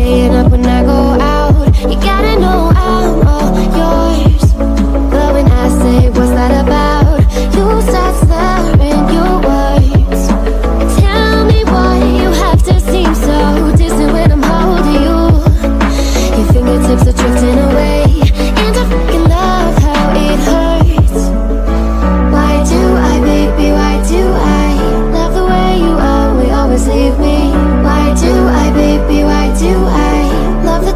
staying up when I go out. You gotta know I'm all yours. But when I say what's that about, you start slurring your words. Tell me why you have to seem so distant when I'm holding you. Your fingertips are drifting away, and I fucking love how it hurts. Why do I, baby, why do I love the way you always leave me? Why do I, baby, why do I love the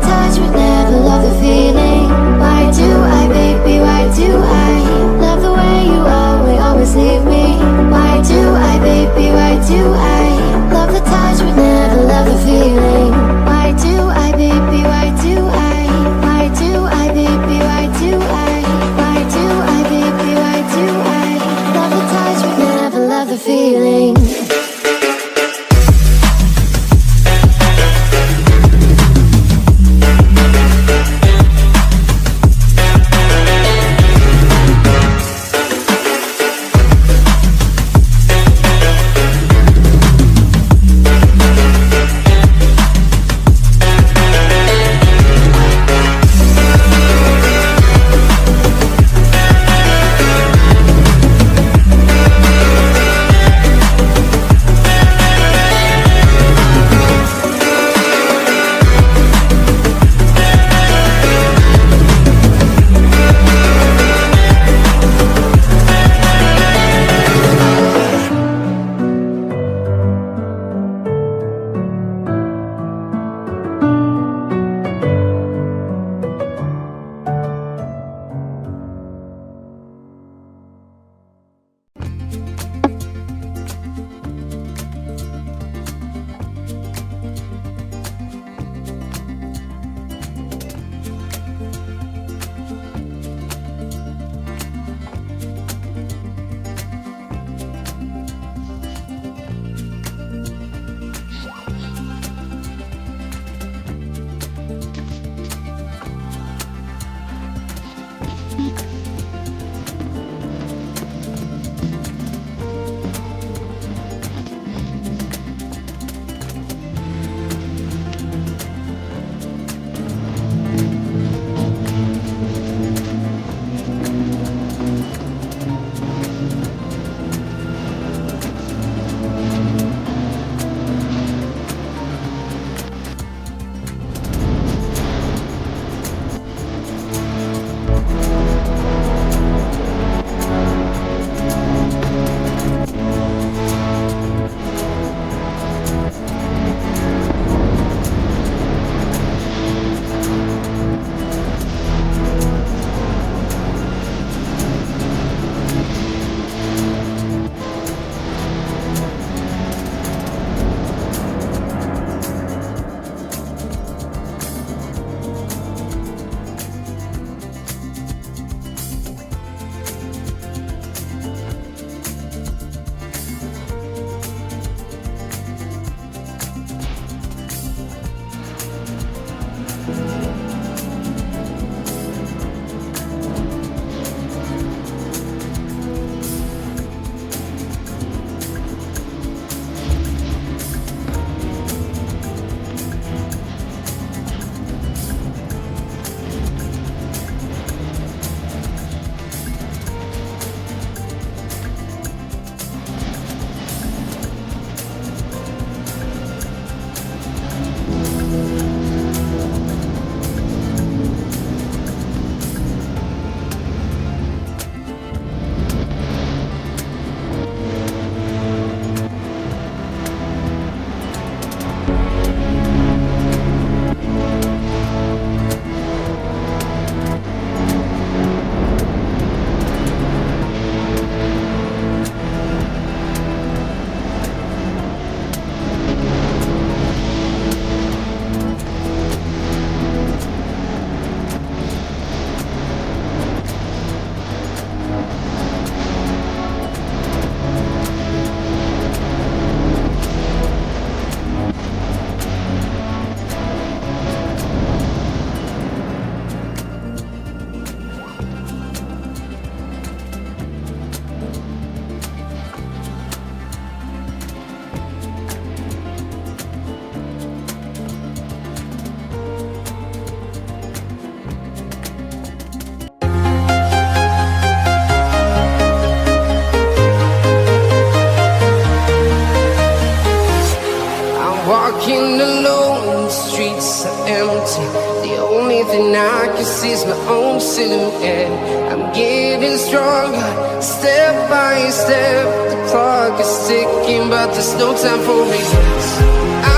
thing I can see is my own silhouette. I'm getting stronger, step by step. The clock is ticking, but there's no time for reasons.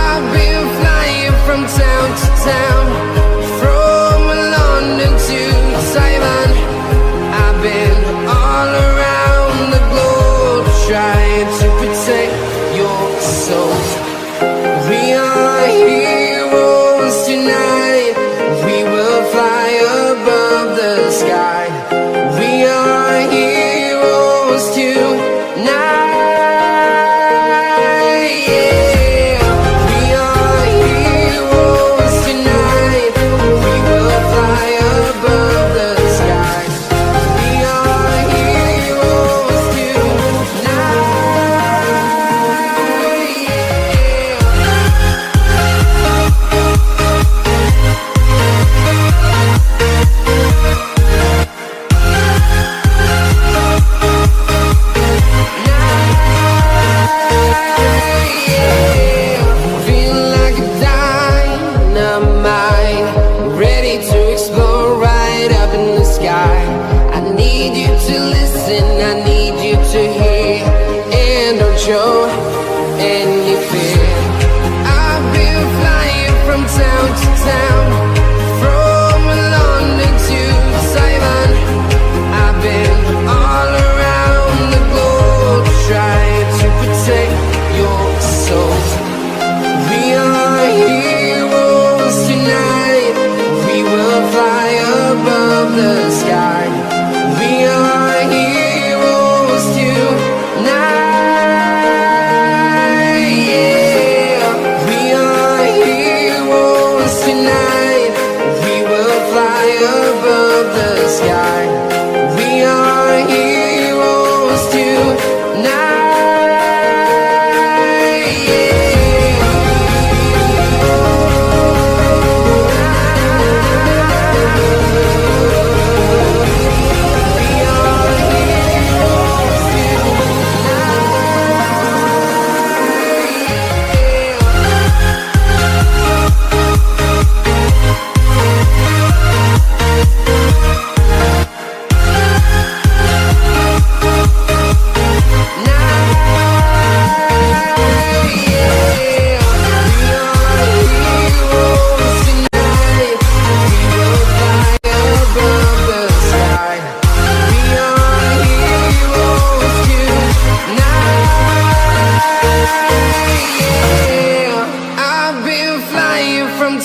I've been flying from town to town, from London to Taiwan. I've been all around the globe, trying to protect your soul. We are heroes tonight. We will fly above the sky. We are heroes tonight. Yeah. We are heroes tonight. We will fly above the sky. We are heroes tonight. Feeling like a dynamite, ready to explore right up in the sky. I need you to listen, I need you to hear, and don't show any fear. I've been flying from town to town, from London to Taiwan. I've been all around the globe, trying to protect your soul. We are heroes tonight. We will fly above the sky. We are heroes tonight. Yeah. We are heroes tonight. We will fly above the sky. We are heroes tonight.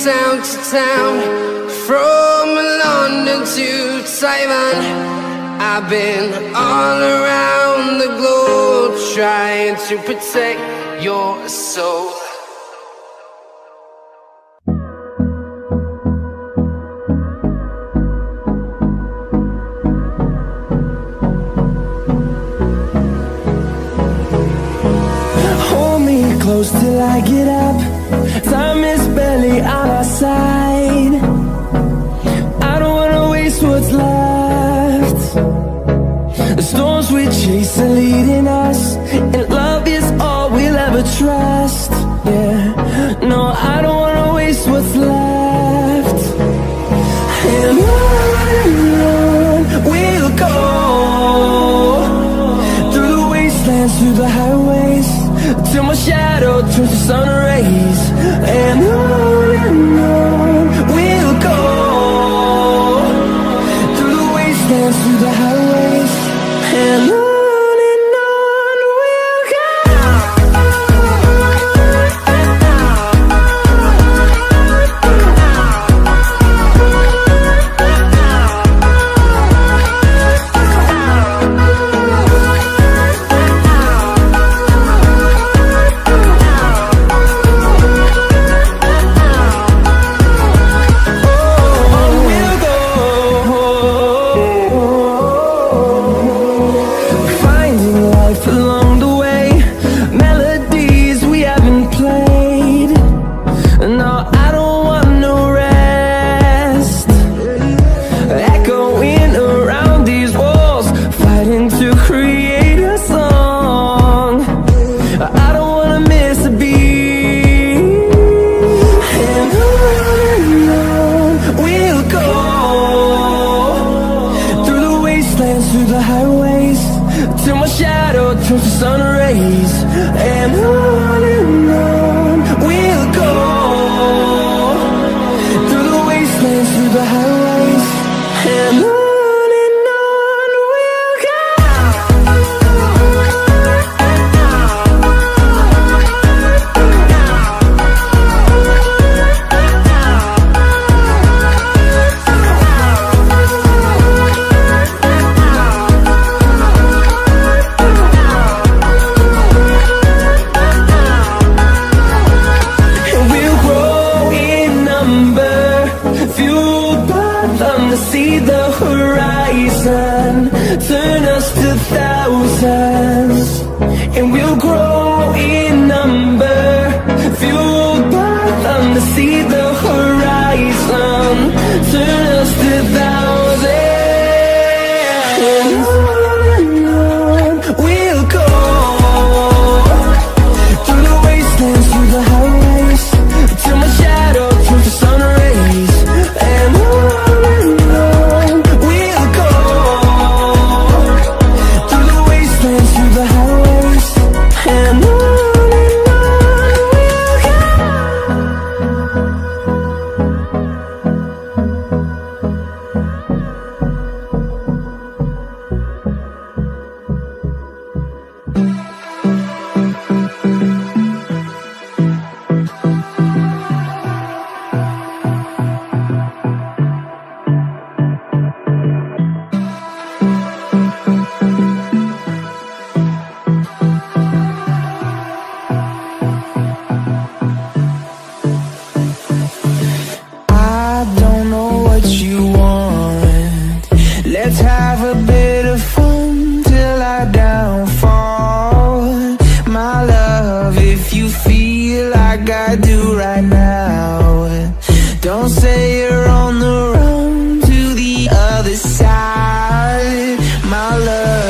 Town to town, from London to Taiwan. I've been all around the globe, trying to protect your soul. Hold me close till I get up. Time is barely on our side. I don't wanna waste what's left. The storms we chase are leading us, and love is all we'll ever trust. Yeah, no, I don't wanna waste what's left. And on we'll go, through the wastelands, through the highways, till my shadow turns to sun rays. And on we'll go, through the wastelands, through the highways, and on we'll go. fathom to see the horizon. Turn us to thousands, and we'll grow in number. Fueled by them to see the horizon. Turn us to thousands, and on we'll go. Through the wastelands, through the highways, till my shadow turns to sun rays. And on we'll go. Through the wastelands, through the highways, and on we'll go. I don't know what you want. Let's have a bit of fun till I downfall. My love, if you feel like I do right now, don't say you're on the run to the other side, my love.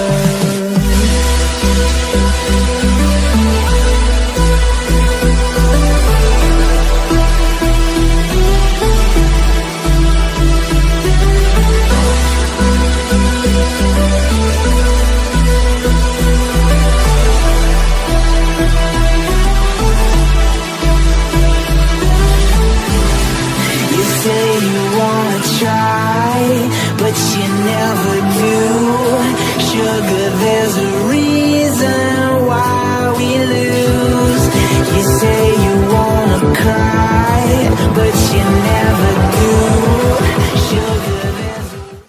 You say you wanna try, but you never do. Sugar, there's a reason why we lose. You say you wanna cry, but you never